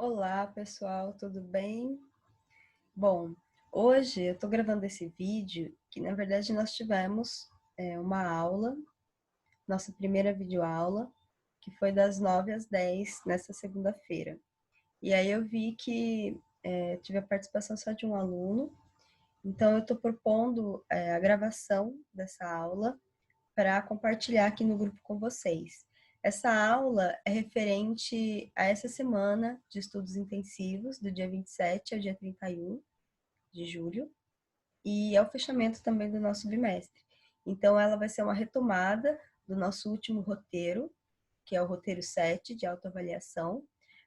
Olá, pessoal, tudo bem? Bom, hoje eu estou gravando esse vídeo que, na verdade, nós tivemos uma aula, nossa primeira videoaula, que foi das 9 às 10 nessa segunda-feira. E aí eu vi que tive a participação só de um aluno, então eu estou propondo a gravação dessa aula para compartilhar aqui no grupo com vocês. Essa aula é referente a essa semana de estudos intensivos, do dia 27 ao dia 31 de julho, e é o fechamento também do nosso bimestre. Então, ela vai ser uma retomada do nosso último roteiro, que é o roteiro 7 de autoavaliação,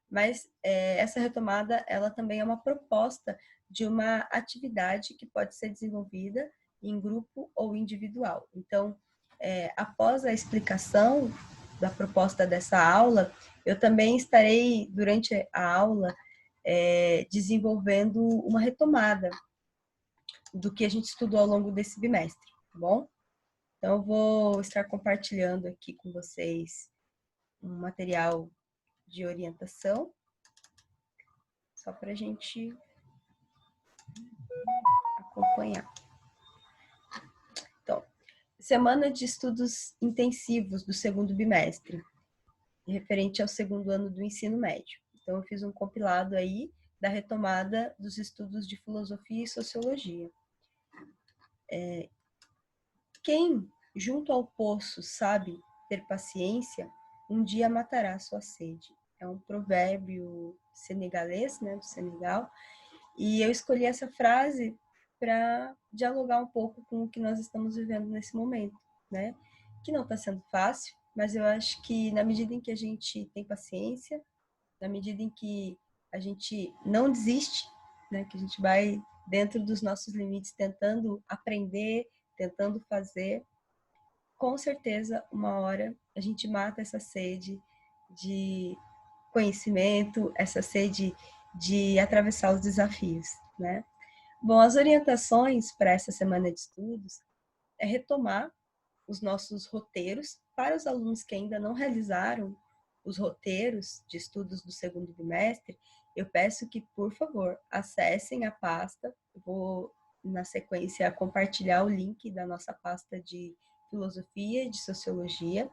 mas essa retomada, ela também é uma proposta de uma atividade que pode ser desenvolvida em grupo ou individual. Então, após a explicação da proposta dessa aula, eu também estarei, durante a aula, desenvolvendo uma retomada do que a gente estudou ao longo desse bimestre, tá bom? Então, eu vou estar compartilhando aqui com vocês um material de orientação, só para a gente acompanhar. Então, semana de estudos intensivos do segundo bimestre, referente ao segundo ano do ensino médio. Então, eu fiz um compilado aí da retomada dos estudos de filosofia e sociologia. Quem, junto ao poço, sabe ter paciência, um dia matará sua sede. É um provérbio senegalês, né, do Senegal, e eu escolhi essa frase para dialogar um pouco com o que nós estamos vivendo nesse momento, né? Que não está sendo fácil, mas eu acho que na medida em que a gente tem paciência, na medida em que a gente não desiste, né? Que a gente vai dentro dos nossos limites tentando aprender, tentando fazer, com certeza uma hora a gente mata essa sede de conhecimento, essa sede de atravessar os desafios, né? Bom, as orientações para essa semana de estudos é retomar os nossos roteiros para os alunos que ainda não realizaram os roteiros de estudos do segundo bimestre. Eu peço que, por favor, acessem a pasta. Eu vou, na sequência, compartilhar o link da nossa pasta de filosofia e de sociologia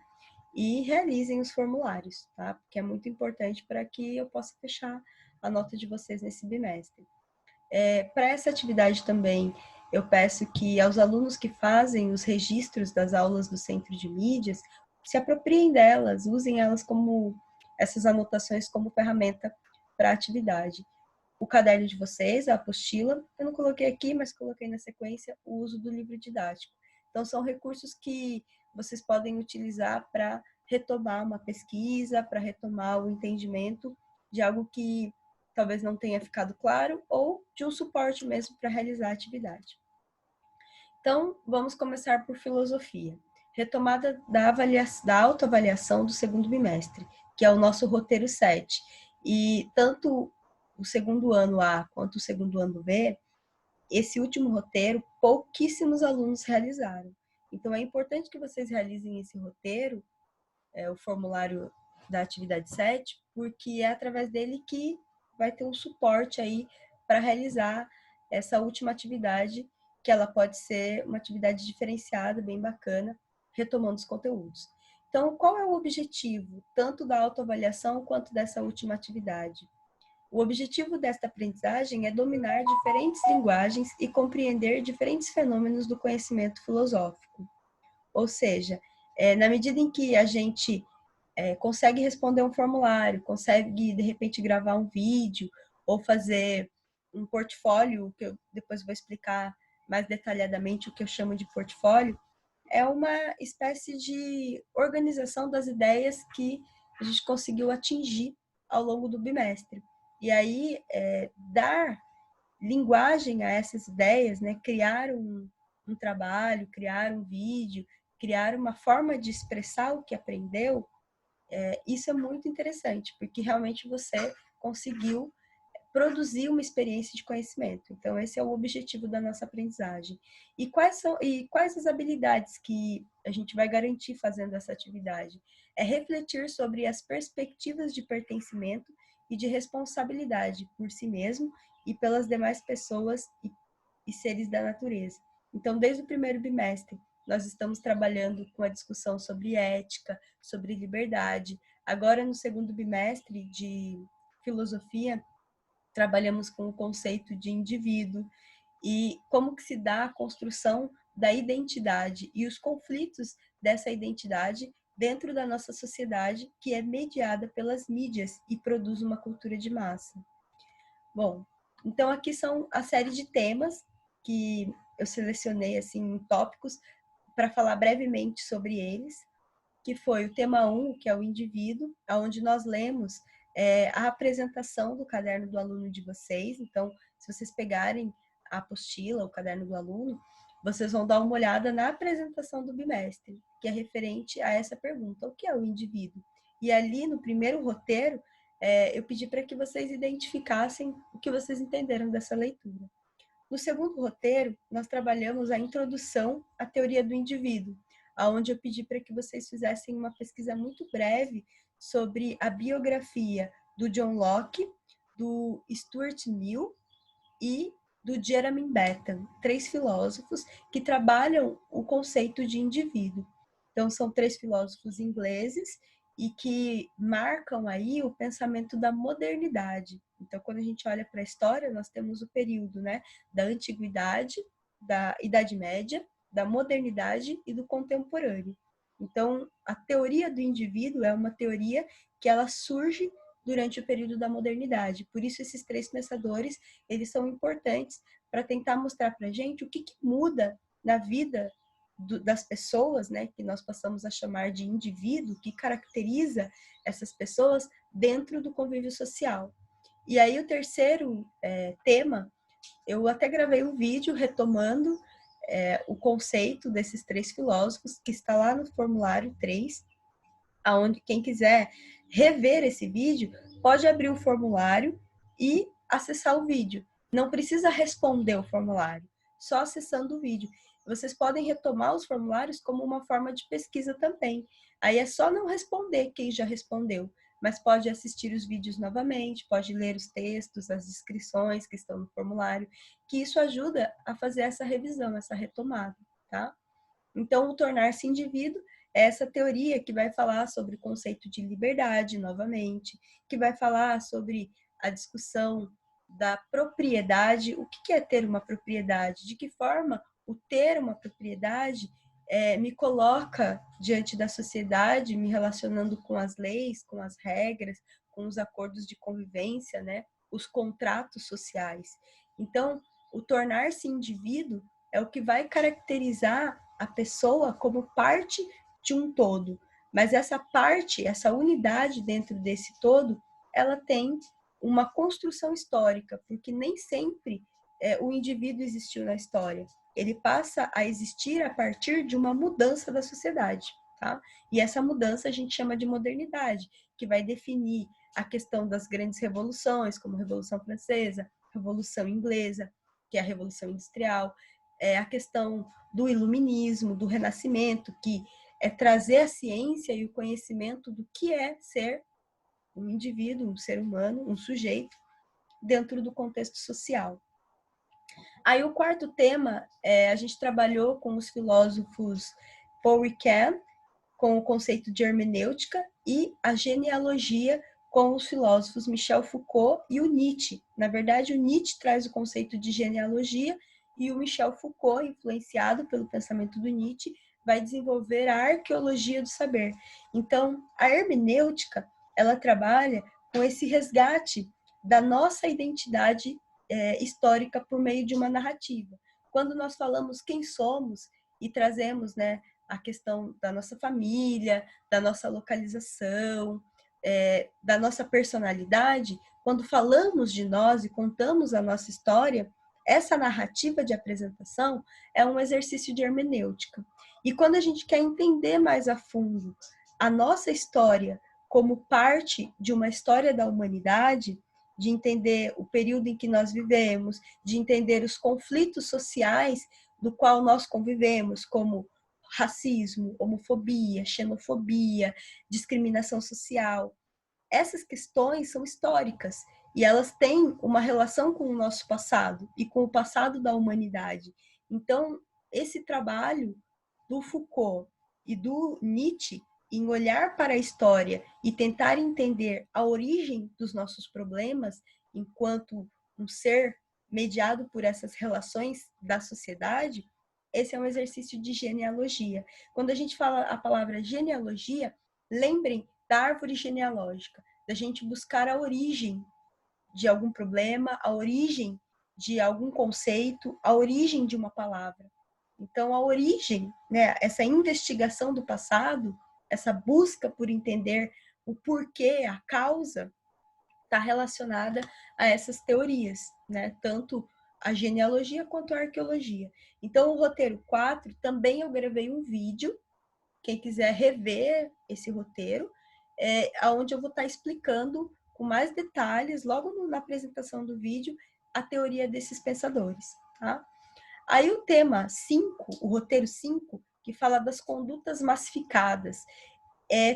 e realizem os formulários, tá? Porque é muito importante para que eu possa fechar a nota de vocês nesse bimestre. Para essa atividade também, eu peço que aos alunos que fazem os registros das aulas do Centro de Mídias, se apropriem delas, usem elas como, essas anotações como ferramenta para a atividade. O caderno de vocês, a apostila, eu não coloquei aqui, mas coloquei na sequência o uso do livro didático. Então, são recursos que vocês podem utilizar para retomar uma pesquisa, para retomar o entendimento de algo que talvez não tenha ficado claro, ou de um suporte mesmo para realizar a atividade. Então, vamos começar por filosofia. Retomada da autoavaliação do segundo bimestre, que é o nosso roteiro 7. E tanto o segundo ano A quanto o segundo ano B, esse último roteiro, pouquíssimos alunos realizaram. Então, é importante que vocês realizem esse roteiro, o formulário da atividade 7, porque é através dele que vai ter um suporte aí para realizar essa última atividade, que ela pode ser uma atividade diferenciada, bem bacana, retomando os conteúdos. Então, qual é o objetivo, tanto da autoavaliação quanto dessa última atividade? O objetivo desta aprendizagem é dominar diferentes linguagens e compreender diferentes fenômenos do conhecimento filosófico. Ou seja, na medida em que a gente consegue responder um formulário, consegue, de repente, gravar um vídeo ou fazer um portfólio, que eu depois vou explicar mais detalhadamente o que eu chamo de portfólio, é uma espécie de organização das ideias que a gente conseguiu atingir ao longo do bimestre. E aí, dar linguagem a essas ideias, né? Criar um trabalho, criar um vídeo, criar uma forma de expressar o que aprendeu, isso é muito interessante, porque realmente você conseguiu produzir uma experiência de conhecimento. Então, esse é o objetivo da nossa aprendizagem. E quais as habilidades que a gente vai garantir fazendo essa atividade? É refletir sobre as perspectivas de pertencimento e de responsabilidade por si mesmo e pelas demais pessoas e seres da natureza. Então, desde o primeiro bimestre, nós estamos trabalhando com a discussão sobre ética, sobre liberdade. Agora, no segundo bimestre de filosofia, trabalhamos com o conceito de indivíduo e como que se dá a construção da identidade e os conflitos dessa identidade dentro da nossa sociedade, que é mediada pelas mídias e produz uma cultura de massa. Bom, então aqui são a série de temas que eu selecionei assim em tópicos para falar brevemente sobre eles, que foi o tema 1, que é o indivíduo, onde nós lemos a apresentação do caderno do aluno de vocês. Então, se vocês pegarem a apostila, o caderno do aluno, vocês vão dar uma olhada na apresentação do bimestre, que é referente a essa pergunta: o que é o indivíduo? E ali no primeiro roteiro, eu pedi para que vocês identificassem o que vocês entenderam dessa leitura. No segundo roteiro, nós trabalhamos a introdução à teoria do indivíduo, onde eu pedi para que vocês fizessem uma pesquisa muito breve sobre a biografia do John Locke, do Stuart Mill e do Jeremy Bentham, 3 filósofos que trabalham o conceito de indivíduo. Então, são 3 filósofos ingleses e que marcam aí o pensamento da modernidade. Então, quando a gente olha para a história, nós temos o período, né, da antiguidade, da Idade Média, da modernidade e do contemporâneo. Então, a teoria do indivíduo é uma teoria que ela surge durante o período da modernidade. Por isso, esses 3 pensadores, eles são importantes para tentar mostrar para a gente o que muda na vida das pessoas, né, que nós passamos a chamar de indivíduo, que caracteriza essas pessoas dentro do convívio social. E aí o terceiro tema, eu até gravei um vídeo retomando o conceito desses 3 filósofos, que está lá no formulário 3, aonde quem quiser rever esse vídeo pode abrir o formulário e acessar o vídeo. Não precisa responder o formulário, só acessando o vídeo. Vocês podem retomar os formulários como uma forma de pesquisa também. Aí é só não responder quem já respondeu, mas pode assistir os vídeos novamente, pode ler os textos, as descrições que estão no formulário, que isso ajuda a fazer essa revisão, essa retomada, tá? Então, o tornar-se indivíduo é essa teoria que vai falar sobre o conceito de liberdade, novamente, que vai falar sobre a discussão da propriedade, o que é ter uma propriedade, de que forma o ter uma propriedade me coloca diante da sociedade, me relacionando com as leis, com as regras, com os acordos de convivência, né? Os contratos sociais. Então, o tornar-se indivíduo é o que vai caracterizar a pessoa como parte de um todo. Mas essa parte, essa unidade dentro desse todo, ela tem uma construção histórica, porque nem sempre o indivíduo existiu na história. Ele passa a existir a partir de uma mudança da sociedade, tá? E essa mudança a gente chama de modernidade, que vai definir a questão das grandes revoluções, como a Revolução Francesa, Revolução Inglesa, que é a Revolução Industrial, a questão do iluminismo, do renascimento, que é trazer a ciência e o conhecimento do que é ser um indivíduo, um ser humano, um sujeito, dentro do contexto social. Aí o quarto tema, a gente trabalhou com os filósofos Paul Ricoeur, com o conceito de hermenêutica, e a genealogia com os filósofos Michel Foucault e o Nietzsche. Na verdade, o Nietzsche traz o conceito de genealogia e o Michel Foucault, influenciado pelo pensamento do Nietzsche, vai desenvolver a arqueologia do saber. Então, a hermenêutica, ela trabalha com esse resgate da nossa identidade histórica por meio de uma narrativa. Quando nós falamos quem somos e trazemos, né, a questão da nossa família, da nossa localização, da nossa personalidade, quando falamos de nós e contamos a nossa história, essa narrativa de apresentação é um exercício de hermenêutica. E quando a gente quer entender mais a fundo a nossa história como parte de uma história da humanidade, de entender o período em que nós vivemos, de entender os conflitos sociais do qual nós convivemos, como racismo, homofobia, xenofobia, discriminação social. essas questões são históricas e elas têm uma relação com o nosso passado e com o passado da humanidade. Então, esse trabalho do Foucault e do Nietzsche em olhar para a história e tentar entender a origem dos nossos problemas enquanto um ser mediado por essas relações da sociedade, esse é um exercício de genealogia. Quando a gente fala a palavra genealogia, lembrem da árvore genealógica, da gente buscar a origem de algum problema, a origem de algum conceito, a origem de uma palavra. Então, a origem, né, essa investigação do passado, essa busca por entender o porquê, a causa, está relacionada a essas teorias, né? Tanto a genealogia quanto a arqueologia. Então, o roteiro 4, também eu gravei um vídeo, quem quiser rever esse roteiro, onde eu vou estar explicando com mais detalhes, logo na apresentação do vídeo, a teoria desses pensadores, tá? Aí o tema 5, o roteiro 5, que fala das condutas massificadas.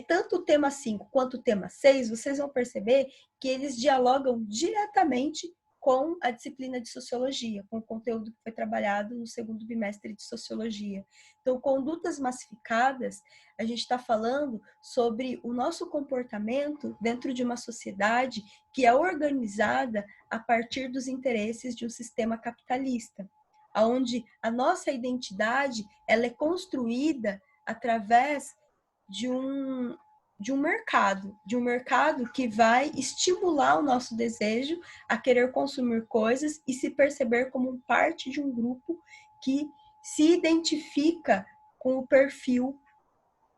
Tanto o tema 5 quanto o tema 6, vocês vão perceber que eles dialogam diretamente com a disciplina de sociologia, com o conteúdo que foi trabalhado no segundo bimestre de sociologia. Então, condutas massificadas, a gente está falando sobre o nosso comportamento dentro de uma sociedade que é organizada a partir dos interesses de um sistema capitalista, onde a nossa identidade ela é construída através de um mercado que vai estimular o nosso desejo a querer consumir coisas e se perceber como parte de um grupo que se identifica com o perfil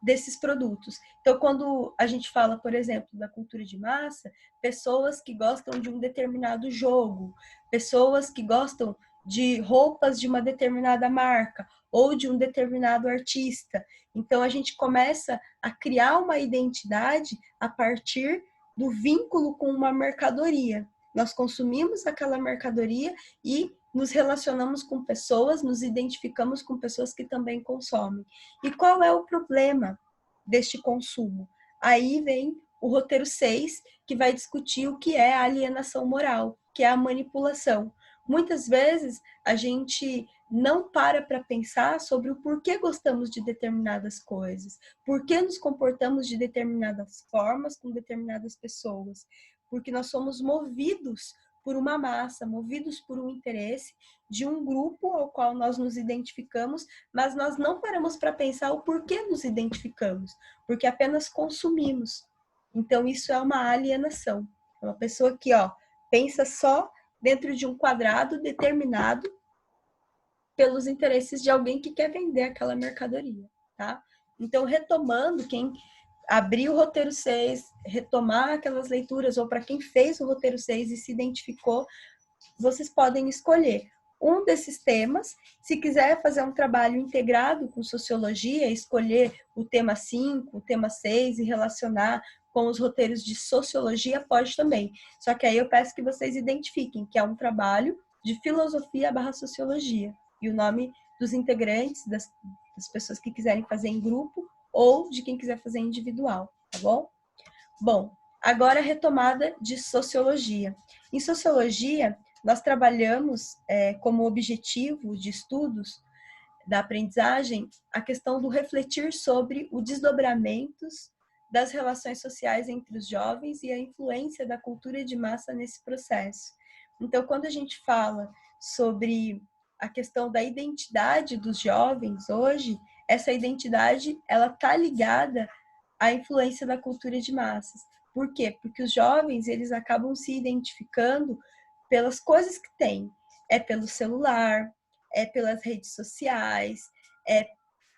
desses produtos. Então, quando a gente fala, por exemplo, da cultura de massa, pessoas que gostam de um determinado jogo, pessoas que gostam de roupas de uma determinada marca ou de um determinado artista. Então, a gente começa a criar uma identidade a partir do vínculo com uma mercadoria. Nós consumimos aquela mercadoria e nos relacionamos com pessoas, nos identificamos com pessoas que também consomem. E qual é o problema deste consumo? Aí vem o roteiro 6, que vai discutir o que é a alienação moral, que é a manipulação. Muitas vezes a gente não para pensar sobre o porquê gostamos de determinadas coisas, por que nos comportamos de determinadas formas com determinadas pessoas, porque nós somos movidos por uma massa, movidos por um interesse de um grupo ao qual nós nos identificamos, mas nós não paramos para pensar o porquê nos identificamos, porque apenas consumimos. Então, isso é uma alienação. É uma pessoa que pensa só dentro de um quadrado determinado pelos interesses de alguém que quer vender aquela mercadoria, tá? Então, retomando, quem abrir o roteiro 6, retomar aquelas leituras, ou para quem fez o roteiro 6 e se identificou, vocês podem escolher um desses temas. Se quiser fazer um trabalho integrado com sociologia, escolher o tema 5, o tema 6 e relacionar com os roteiros de sociologia, pode também. Só que aí eu peço que vocês identifiquem que é um trabalho de filosofia/sociologia. E o nome dos integrantes, das pessoas que quiserem fazer em grupo, ou de quem quiser fazer individual, tá bom? Bom, agora a retomada de sociologia. Em sociologia, nós trabalhamos como objetivo de estudos da aprendizagem a questão do refletir sobre os desdobramentos das relações sociais entre os jovens e a influência da cultura de massa nesse processo. Então, quando a gente fala sobre a questão da identidade dos jovens hoje, essa identidade ela está ligada à influência da cultura de massas. Por quê? Porque os jovens eles acabam se identificando pelas coisas que têm. É pelo celular, é pelas redes sociais, é,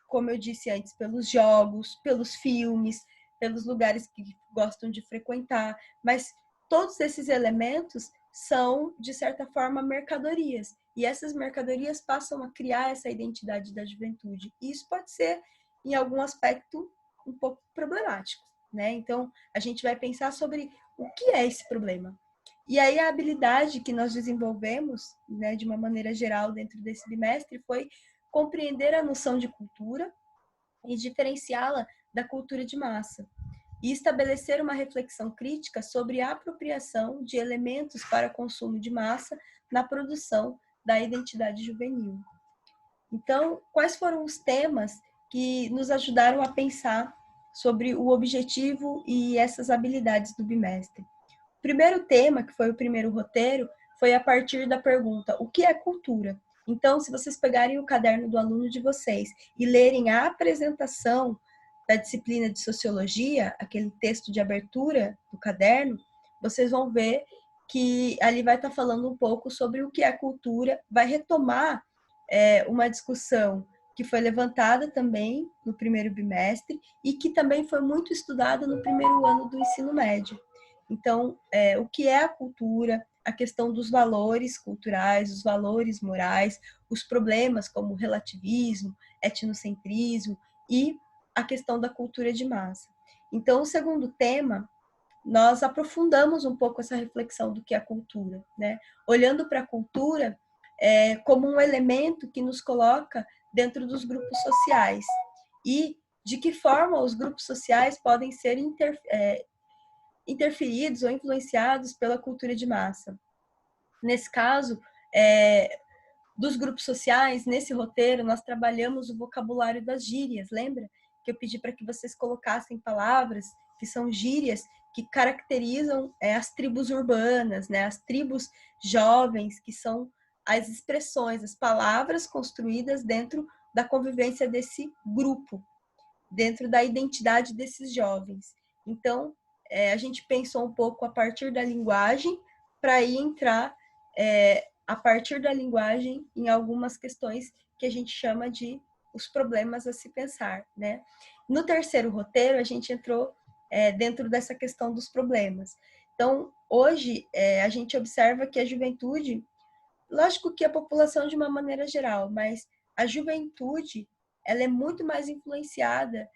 como eu disse antes, pelos jogos, pelos filmes, pelos lugares que gostam de frequentar. Mas todos esses elementos são, de certa forma, mercadorias. E essas mercadorias passam a criar essa identidade da juventude. E isso pode ser, em algum aspecto, um pouco problemático, né? Então, a gente vai pensar sobre o que é esse problema. E aí a habilidade que nós desenvolvemos, né, de uma maneira geral dentro desse bimestre foi compreender a noção de cultura e diferenciá-la da cultura de massa. e estabelecer uma reflexão crítica sobre a apropriação de elementos para consumo de massa na produção da identidade juvenil. Então, quais foram os temas que nos ajudaram a pensar sobre o objetivo e essas habilidades do bimestre? O primeiro tema, que foi o primeiro roteiro, foi a partir da pergunta: o que é cultura? Então, se vocês pegarem o caderno do aluno de vocês e lerem a apresentação da disciplina de sociologia, aquele texto de abertura do caderno, vocês vão ver que ali vai estar falando um pouco sobre o que é cultura, vai retomar uma discussão que foi levantada também no primeiro bimestre e que também foi muito estudada no primeiro ano do ensino médio. Então, o que é a cultura, a questão dos valores culturais, os valores morais, os problemas como relativismo, etnocentrismo e a questão da cultura de massa. Então, o segundo tema, nós aprofundamos um pouco essa reflexão do que é a cultura, né? Olhando para a cultura como um elemento que nos coloca dentro dos grupos sociais e de que forma os grupos sociais podem ser interferidos ou influenciados pela cultura de massa. Nesse caso, dos grupos sociais, nesse roteiro, nós trabalhamos o vocabulário das gírias, lembra? Que eu pedi para que vocês colocassem palavras que são gírias que caracterizam as tribos urbanas, né? As tribos jovens, que são as expressões, as palavras construídas dentro da convivência desse grupo, dentro da identidade desses jovens. Então, a gente pensou um pouco a partir da linguagem para ir entrar a partir da linguagem em algumas questões que a gente chama de os problemas a se pensar, né? No terceiro roteiro, a gente entrou dentro dessa questão dos problemas. Então, hoje, a gente observa que a juventude, lógico que a população de uma maneira geral, mas a juventude, ela é muito mais influenciada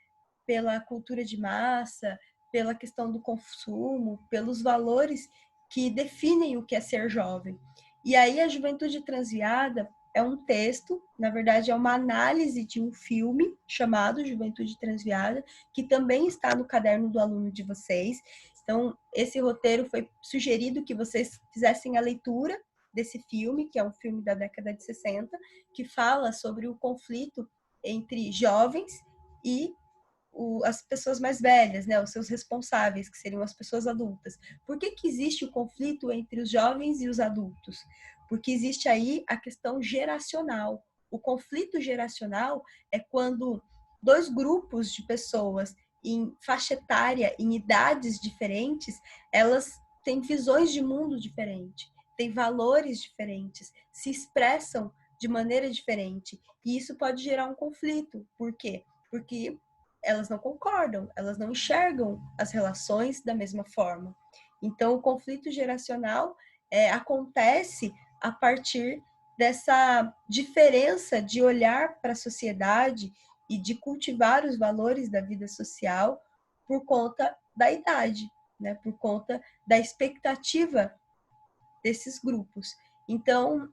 pela cultura de massa, pela questão do consumo, pelos valores que definem o que é ser jovem. E aí a Juventude Transviada é um texto, na verdade é uma análise de um filme chamado Juventude Transviada, que também está no caderno do aluno de vocês. Então, esse roteiro foi sugerido que vocês fizessem a leitura desse filme, que é um filme da década de 60, que fala sobre o conflito entre jovens e as pessoas mais velhas, né, os seus responsáveis, que seriam as pessoas adultas. Por que existe o conflito entre os jovens e os adultos? Porque existe aí a questão geracional. O conflito geracional é quando dois grupos de pessoas em faixa etária, em idades diferentes, elas têm visões de mundo diferentes, têm valores diferentes, se expressam de maneira diferente. E isso pode gerar um conflito. Por quê? Porque elas não concordam, elas não enxergam as relações da mesma forma. Então, o conflito geracional acontece a partir dessa diferença de olhar para a sociedade e de cultivar os valores da vida social por conta da idade, né? Por conta da expectativa desses grupos. Então,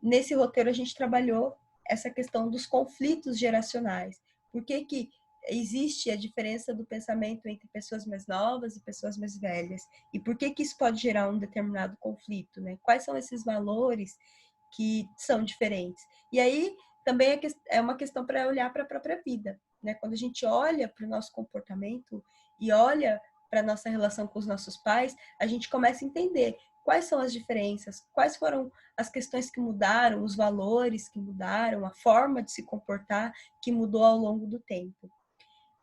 nesse roteiro a gente trabalhou essa questão dos conflitos geracionais. Por que existe a diferença do pensamento entre pessoas mais novas e pessoas mais velhas? E por que isso pode gerar um determinado conflito, né? Quais são esses valores que são diferentes? E aí também é uma questão para olhar para a própria vida, né? Quando a gente olha para o nosso comportamento e olha para a nossa relação com os nossos pais, a gente começa a entender quais são as diferenças, quais foram as questões que mudaram, os valores que mudaram, a forma de se comportar que mudou ao longo do tempo.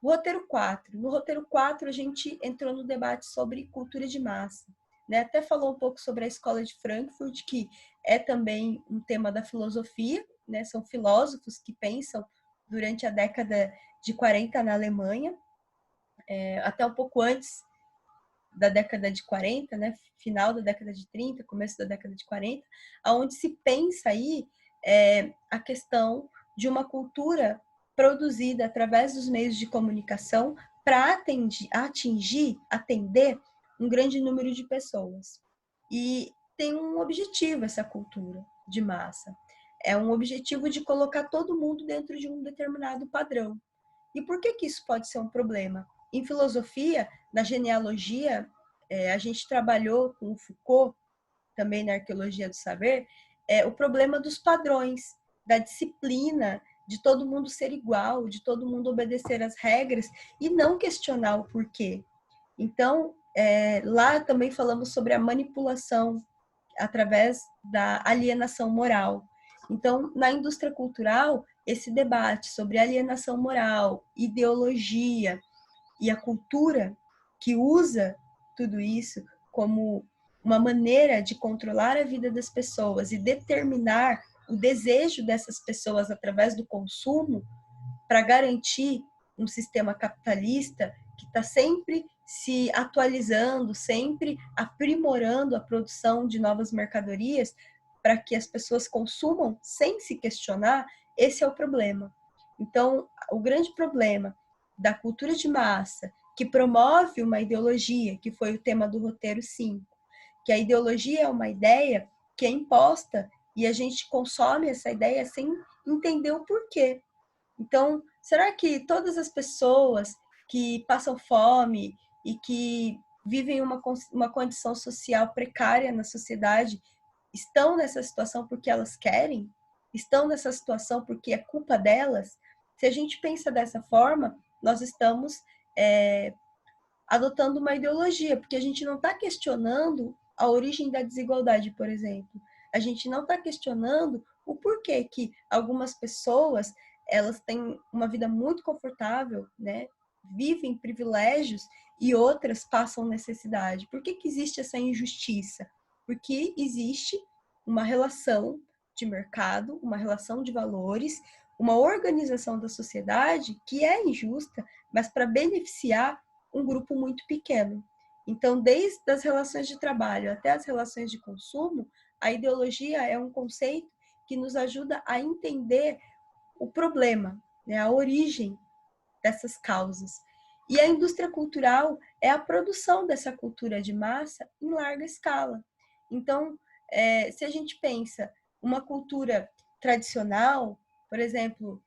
O roteiro 4. No roteiro 4, a gente entrou no debate sobre cultura de massa. Né? Até falou um pouco sobre a escola de Frankfurt, que é também um tema da filosofia, né? São filósofos que pensam durante a década de 40 na Alemanha, até um pouco antes da década de 40, né, final da década de 30, começo da década de 40, aonde se pensa aí a questão de uma cultura produzida através dos meios de comunicação para atender um grande número de pessoas. E tem um objetivo essa cultura de massa. É um objetivo de colocar todo mundo dentro de um determinado padrão. E por que isso pode ser um problema? em filosofia, na genealogia, a gente trabalhou com o Foucault, também na arqueologia do saber, o problema dos padrões, da disciplina, de todo mundo ser igual, de todo mundo obedecer às regras e não questionar o porquê. Então, lá também falamos sobre a manipulação através da alienação moral. Então, na indústria cultural, esse debate sobre alienação moral, ideologia e a cultura que usa tudo isso como uma maneira de controlar a vida das pessoas e determinar o desejo dessas pessoas através do consumo para garantir um sistema capitalista que está sempre se atualizando, sempre aprimorando a produção de novas mercadorias para que as pessoas consumam sem se questionar, esse é o problema. Então, o grande problema da cultura de massa, que promove uma ideologia, que foi o tema do roteiro 5, que a ideologia é uma ideia que é imposta e a gente consome essa ideia sem entender o porquê. Então, será que todas as pessoas que passam fome e que vivem uma condição social precária na sociedade estão nessa situação porque elas querem? Estão nessa situação porque é culpa delas? Se a gente pensa dessa forma, nós estamos adotando uma ideologia, porque a gente não está questionando a origem da desigualdade, por exemplo. A gente não está questionando o porquê que algumas pessoas elas têm uma vida muito confortável, né? Vivem privilégios e outras passam necessidade. Por que existe essa injustiça? Porque existe uma relação de mercado, uma relação de valores, uma organização da sociedade que é injusta, mas para beneficiar um grupo muito pequeno. Então, desde as relações de trabalho até as relações de consumo, a ideologia é um conceito que nos ajuda a entender o problema, né, a origem dessas causas. E a indústria cultural é a produção dessa cultura de massa em larga escala. Então, se a gente pensa uma cultura tradicional, por exemplo,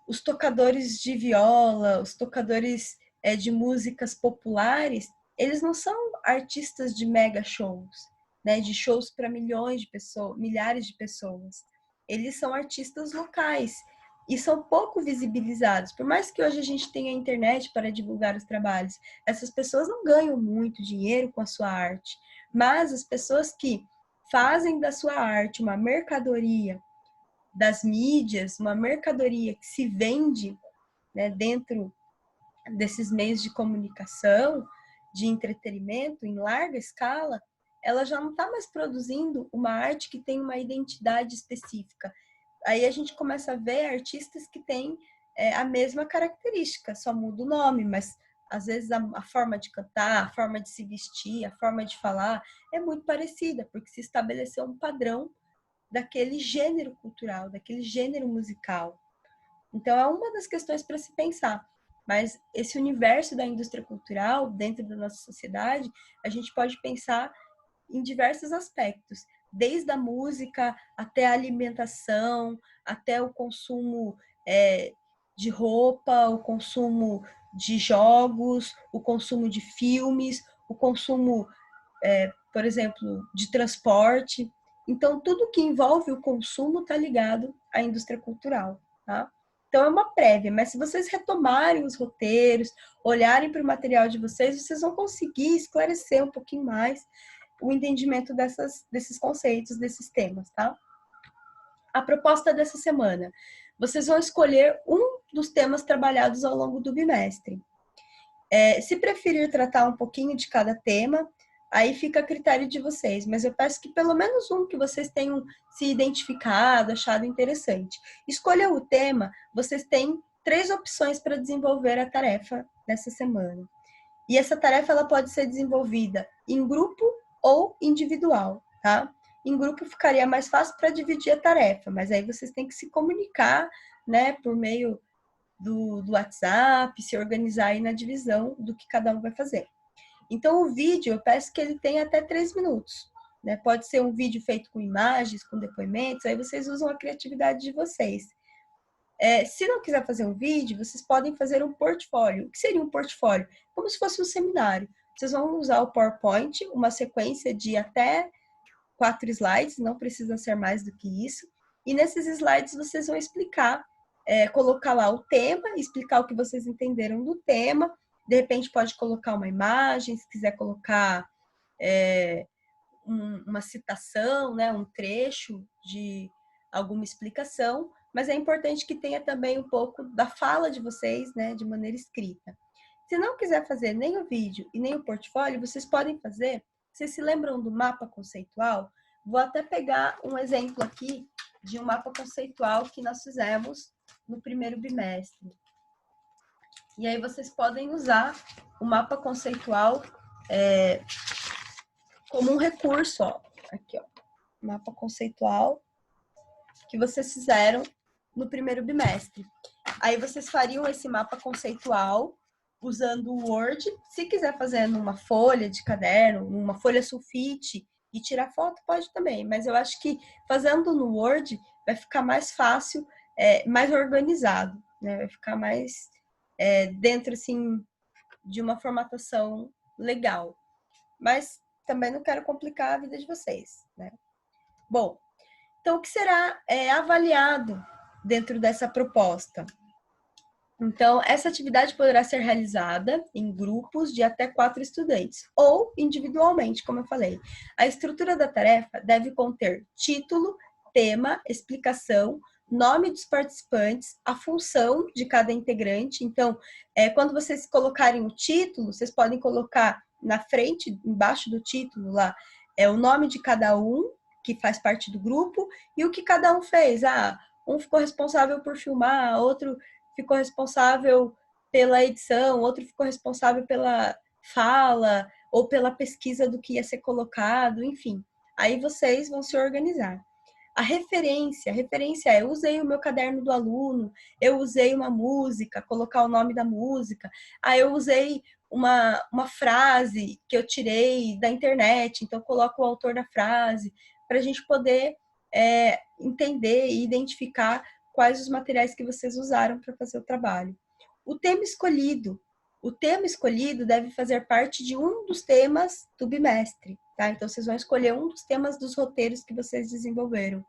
os tocadores de viola, os tocadores de músicas populares, eles não são artistas de mega shows, né, de shows para milhões de pessoas, milhares de pessoas. Eles são artistas locais e são pouco visibilizados. Por mais que hoje a gente tenha a internet para divulgar os trabalhos, essas pessoas não ganham muito dinheiro com a sua arte, mas as pessoas que fazem da sua arte uma mercadoria das mídias, uma mercadoria que se vende, né, dentro desses meios de comunicação, de entretenimento em larga escala, ela já não está mais produzindo uma arte que tem uma identidade específica. Aí a gente começa a ver artistas que têm a mesma característica, só muda o nome, mas às vezes a forma de cantar, a forma de se vestir, a forma de falar é muito parecida, porque se estabeleceu um padrão daquele gênero cultural, daquele gênero musical. Então, é uma das questões para se pensar. Mas esse universo da indústria cultural, dentro da nossa sociedade, a gente pode pensar em diversos aspectos, desde a música até a alimentação, até o consumo de roupa, o consumo de jogos, o consumo de filmes, o consumo, por exemplo, de transporte. Então, tudo que envolve o consumo está ligado à indústria cultural, tá? Então, é uma prévia, mas se vocês retomarem os roteiros, olharem para o material de vocês, vocês vão conseguir esclarecer um pouquinho mais o entendimento desses conceitos, desses temas, tá? A proposta dessa semana. Vocês vão escolher um dos temas trabalhados ao longo do bimestre. Se preferir tratar um pouquinho de cada tema, aí fica a critério de vocês, mas eu peço que pelo menos um que vocês tenham se identificado, achado interessante. Escolha o tema, vocês têm 3 opções para desenvolver a tarefa nessa semana. E essa tarefa ela pode ser desenvolvida em grupo ou individual, tá? Em grupo ficaria mais fácil para dividir a tarefa, mas aí vocês têm que se comunicar, né, por meio do WhatsApp, se organizar aí na divisão do que cada um vai fazer. Então, o vídeo, eu peço que ele tenha até 3 minutos. Né? Pode ser um vídeo feito com imagens, com depoimentos, aí vocês usam a criatividade de vocês. Se não quiser fazer um vídeo, vocês podem fazer um portfólio. O que seria um portfólio? Como se fosse um seminário. Vocês vão usar o PowerPoint, uma sequência de até 4 slides, não precisa ser mais do que isso. E nesses slides vocês vão explicar, colocar lá o tema, explicar o que vocês entenderam do tema. De repente pode colocar uma imagem, se quiser colocar uma citação, né, um trecho de alguma explicação, mas é importante que tenha também um pouco da fala de vocês, né, de maneira escrita. Se não quiser fazer nem o vídeo e nem o portfólio, vocês podem fazer. Vocês se lembram do mapa conceitual? Vou até pegar um exemplo aqui de um mapa conceitual que nós fizemos no primeiro bimestre. E aí vocês podem usar o mapa conceitual como um recurso, ó. Aqui, ó, mapa conceitual que vocês fizeram no primeiro bimestre. Aí vocês fariam esse mapa conceitual usando o Word. Se quiser fazer numa folha de caderno, numa folha sulfite e tirar foto, pode também. Mas eu acho que fazendo no Word vai ficar mais fácil, mais organizado, né? Vai ficar mais dentro, assim, de uma formatação legal. Mas também não quero complicar a vida de vocês, né? Bom, então o que será avaliado dentro dessa proposta? Então, essa atividade poderá ser realizada em grupos de até 4 estudantes, ou individualmente, como eu falei. A estrutura da tarefa deve conter título, tema, explicação, nome dos participantes, a função de cada integrante. Então, quando vocês colocarem o título, vocês podem colocar na frente, embaixo do título lá, o nome de cada um que faz parte do grupo e o que cada um fez. Um ficou responsável por filmar, outro ficou responsável pela edição, outro ficou responsável pela fala ou pela pesquisa do que ia ser colocado, enfim. Aí vocês vão se organizar. A referência eu usei o meu caderno do aluno, eu usei uma música, colocar o nome da música, eu usei uma frase que eu tirei da internet, então coloco o autor da frase, para a gente poder entender e identificar quais os materiais que vocês usaram para fazer o trabalho. O tema escolhido deve fazer parte de um dos temas do bimestre, tá? Então, vocês vão escolher um dos temas dos roteiros que vocês desenvolveram.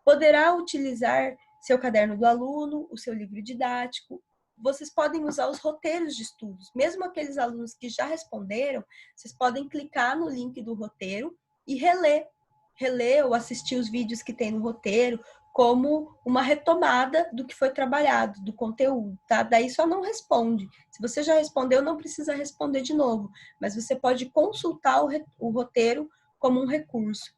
Poderá utilizar seu caderno do aluno, o seu livro didático. Vocês podem usar os roteiros de estudos. Mesmo aqueles alunos que já responderam, vocês podem clicar no link do roteiro e reler ou assistir os vídeos que tem no roteiro, como uma retomada do que foi trabalhado, do conteúdo, tá? Daí só não responde. Se você já respondeu, não precisa responder de novo, mas você pode consultar o roteiro como um recurso.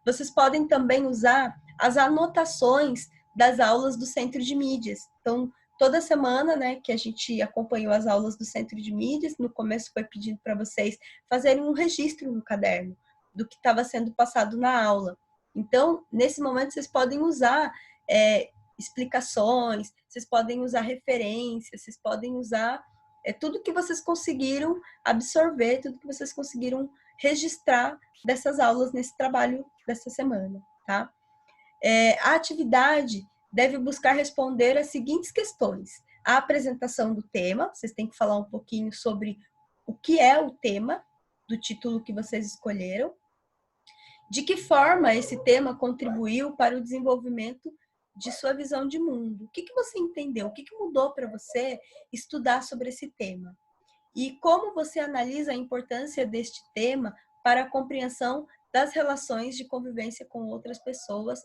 Vocês podem também usar as anotações das aulas do Centro de Mídias. Então, toda semana, né, que a gente acompanhou as aulas do Centro de Mídias, no começo foi pedido para vocês fazerem um registro no caderno do que estava sendo passado na aula. Então, nesse momento, vocês podem usar explicações, vocês podem usar referências, vocês podem usar tudo que vocês conseguiram absorver, tudo que vocês conseguiram registrar dessas aulas nesse trabalho dessa semana, tá? A atividade deve buscar responder as seguintes questões. A apresentação do tema, vocês têm que falar um pouquinho sobre o que é o tema do título que vocês escolheram. De que forma esse tema contribuiu para o desenvolvimento de sua visão de mundo? O que você entendeu? O que mudou para você estudar sobre esse tema? E como você analisa a importância deste tema para a compreensão das relações de convivência com outras pessoas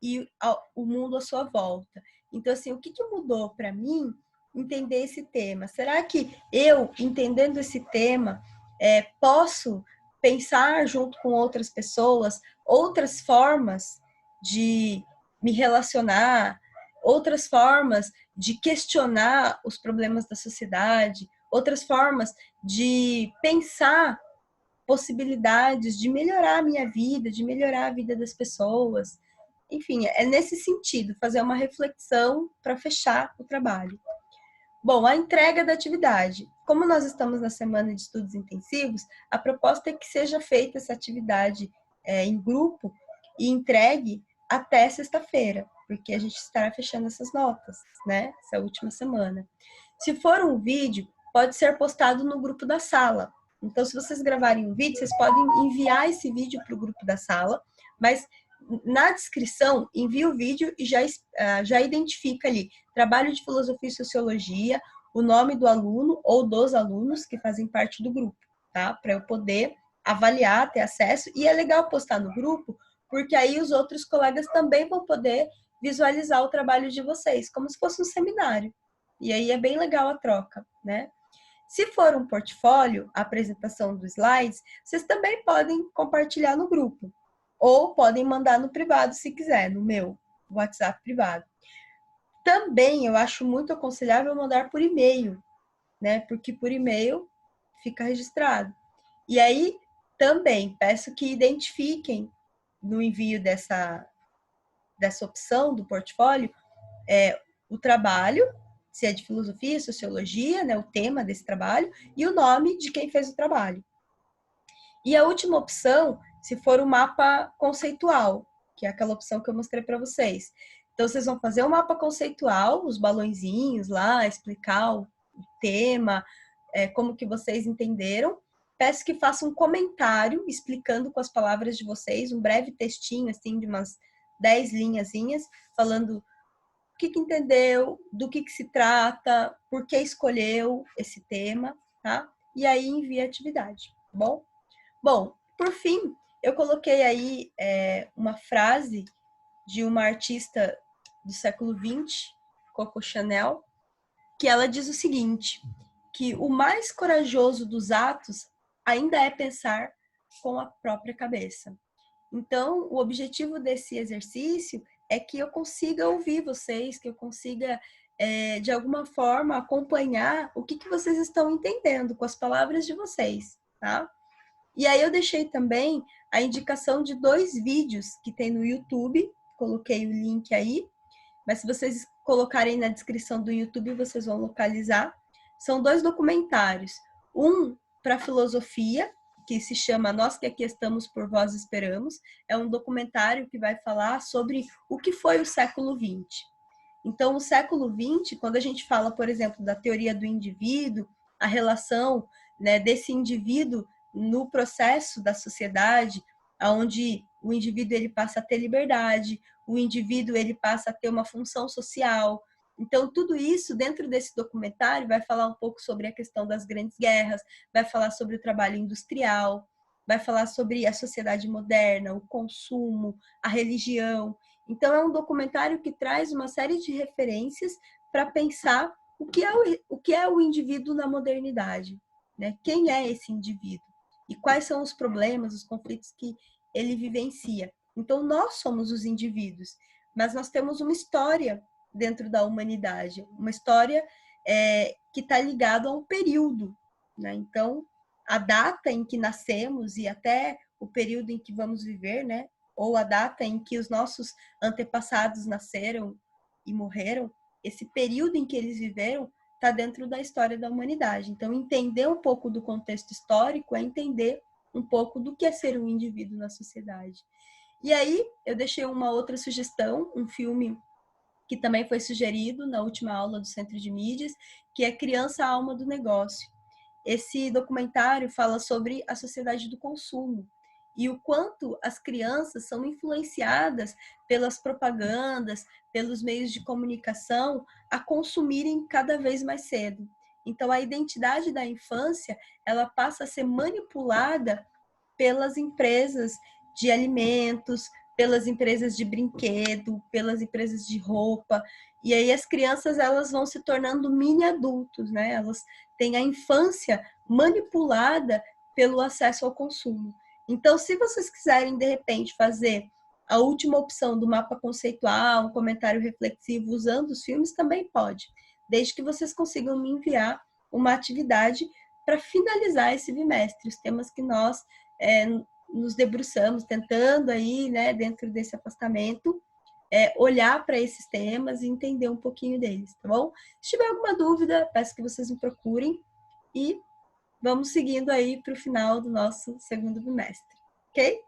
e o mundo à sua volta? Então, assim, o que mudou para mim entender esse tema? Será que eu, entendendo esse tema, posso pensar junto com outras pessoas outras formas de me relacionar, outras formas de questionar os problemas da sociedade, outras formas de pensar possibilidades de melhorar a minha vida, de melhorar a vida das pessoas. Enfim, é nesse sentido, fazer uma reflexão para fechar o trabalho. Bom, a entrega da atividade. Como nós estamos na semana de estudos intensivos, a proposta é que seja feita essa atividade em grupo e entregue até sexta-feira. porque a gente estará fechando essas notas, né? Essa última semana. Se for um vídeo, pode ser postado no grupo da sala. Então, se vocês gravarem um vídeo, vocês podem enviar esse vídeo para o grupo da sala, mas na descrição, envia o vídeo e já identifica ali trabalho de filosofia e sociologia, o nome do aluno ou dos alunos que fazem parte do grupo, tá? Para eu poder avaliar, ter acesso. E é legal postar no grupo, porque aí os outros colegas também vão poder visualizar o trabalho de vocês, como se fosse um seminário. E aí é bem legal a troca, né? Se for um portfólio, a apresentação dos slides, vocês também podem compartilhar no grupo. Ou podem mandar no privado, se quiser, no meu WhatsApp privado. Também eu acho muito aconselhável mandar por e-mail, né? Porque por e-mail fica registrado. E aí, também, peço que identifiquem no envio dessa opção do portfólio o trabalho, se é de filosofia, sociologia, né, o tema desse trabalho, e o nome de quem fez o trabalho. E a última opção, se for o mapa conceitual, que é aquela opção que eu mostrei para vocês. Então, vocês vão fazer um mapa conceitual, os balõezinhos lá, explicar o tema, como que vocês entenderam. Peço que façam um comentário explicando com as palavras de vocês, um breve textinho, assim, de umas 10 linhazinhas, falando o que entendeu, do que se trata, por que escolheu esse tema, tá? E aí envia a atividade, tá bom? Bom, por fim, eu coloquei aí uma frase de uma artista do século XX, Coco Chanel, que ela diz o seguinte, que o mais corajoso dos atos ainda é pensar com a própria cabeça. Então, o objetivo desse exercício é que eu consiga ouvir vocês, que eu consiga, de alguma forma, acompanhar o que vocês estão entendendo com as palavras de vocês, tá? E aí eu deixei também a indicação de 2 vídeos que tem no YouTube, coloquei o link aí, mas se vocês colocarem na descrição do YouTube, vocês vão localizar. São 2 documentários. Um para filosofia, que se chama Nós que aqui estamos por vós esperamos. É um documentário que vai falar sobre o que foi o século XX. Então, o século XX, quando a gente fala, por exemplo, da teoria do indivíduo, a relação, né, desse indivíduo no processo da sociedade, onde o indivíduo ele passa a ter liberdade, o indivíduo ele passa a ter uma função social. Então, tudo isso dentro desse documentário vai falar um pouco sobre a questão das grandes guerras, vai falar sobre o trabalho industrial, vai falar sobre a sociedade moderna, o consumo, a religião. Então, é um documentário que traz uma série de referências para pensar o que é o indivíduo na modernidade, né? Quem é esse indivíduo? E quais são os problemas, os conflitos que ele vivencia. Então, nós somos os indivíduos, mas nós temos uma história dentro da humanidade, uma história que está ligada a um período, né? Então, a data em que nascemos e até o período em que vamos viver, né? Ou a data em que os nossos antepassados nasceram e morreram, esse período em que eles viveram está dentro da história da humanidade. Então, entender um pouco do contexto histórico é entender um pouco do que é ser um indivíduo na sociedade. E aí, eu deixei uma outra sugestão, um filme que também foi sugerido na última aula do Centro de Mídias, que é Criança, Alma do Negócio. Esse documentário fala sobre a sociedade do consumo e o quanto as crianças são influenciadas pelas propagandas, pelos meios de comunicação, a consumirem cada vez mais cedo. Então, a identidade da infância, ela passa a ser manipulada pelas empresas de alimentos, pelas empresas de brinquedo, pelas empresas de roupa. E aí as crianças elas vão se tornando mini adultos, né? Elas têm a infância manipulada pelo acesso ao consumo. Então, se vocês quiserem de repente fazer a última opção do mapa conceitual, um comentário reflexivo usando os filmes, também pode, desde que vocês consigam me enviar uma atividade para finalizar esse bimestre, os temas que nós nos debruçamos, tentando aí, né, dentro desse afastamento, olhar para esses temas e entender um pouquinho deles, tá bom? Se tiver alguma dúvida, peço que vocês me procurem e vamos seguindo aí para o final do nosso segundo bimestre, ok?